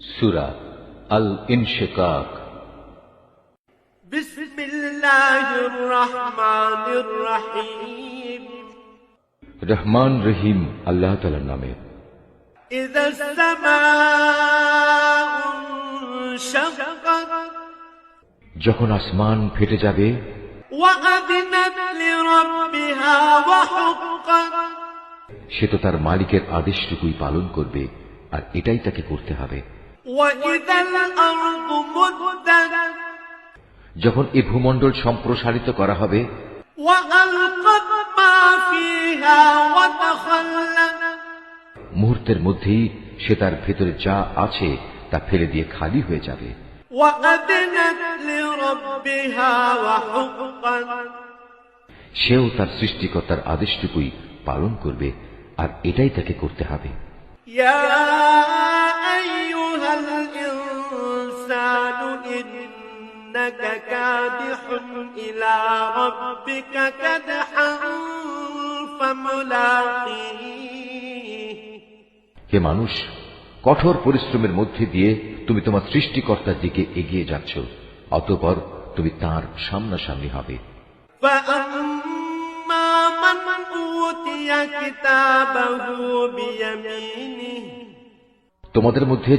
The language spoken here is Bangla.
সূরা আল ইনশিকাক। বিসমিল্লাহির রহমানির রহিম। রহমান রহিম আল্লাহ তাআলার নামে। ইযাস সামাউ শাক্কাত, যখন আসমান ফেটে যাবে, ওয়া আযিনাত লিরাব্বিহা ওয়া হুক্কাত, সে তো তার মালিকের আদেশটুকুই পালন করবে, আর এটাই তাকে করতে হবে। ওয়া ইযাল আরদু মুদ্দাত, যখন এ ভূমণ্ডল সম্প্রসারিত করা হবে, ওয়া আলকাত মা ফিহা ওয়া তাখাল্লাত, মুহূর্তের মধ্যেই সে তার ভেতরে যা আছে তা ফেলে দিয়ে খালি হয়ে যাবে। ওয়া আযিনাত লিরাব্বিহা ওয়া হুক্কাত, সেও তার সৃষ্টিকর্তার আদেশটুকুই পালন করবে, আর এটাই তাকে করতে হবে। ইয়া আইয়ুহাল ইনসানু ইন্নাকা কাদিহুন ইলা রাব্বিকা কাদহান ফামুলাকীহ। হে মানুষ, কঠোর পরিশ্রমের মধ্যে দিয়ে তুমি তোমার সৃষ্টিকর্তার দিকে এগিয়ে যাচ্ছ, অতঃপর তুমি তাঁর সামনাসামনি হবে। فأما من أوتي كتابه بيمينه, তোমাদের মধ্যে